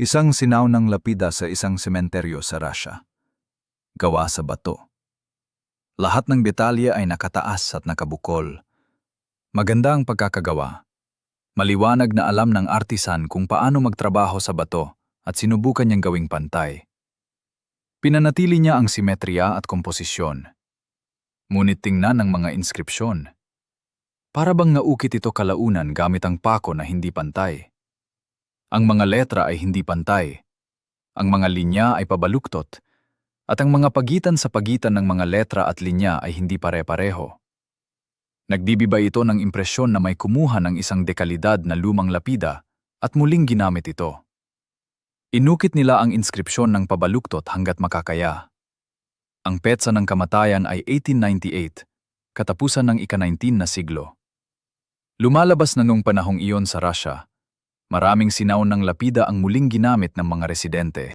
Isang sinaw ng lapida sa isang sementeryo sa Russia. Gawa sa bato. Lahat ng detalye ay nakataas at nakabukol. Maganda ang pagkakagawa. Maliwanag na alam ng artisan kung paano magtrabaho sa bato at sinubukan niyang gawing pantay. Pinanatili niya ang simetriya at komposisyon. Ngunit tingnan ang mga inskripsyon. Para bang naukit ito kalaunan gamit ang pako na hindi pantay. Ang mga letra ay hindi pantay. Ang mga linya ay pabaluktot. At ang mga pagitan sa pagitan ng mga letra at linya ay hindi pare-pareho. Nagbibigay ito ng impresyon na may kumuha ng isang dekalidad na lumang lapida at muling ginamit ito. Inukit nila ang inskripsyon ng pabaluktot hanggat makakaya. Ang petsa ng kamatayan ay 1898, katapusan ng ika-19 na siglo. Lumalabas na nung panahong iyon sa Russia, maraming sinaun ng lapida ang muling ginamit ng mga residente.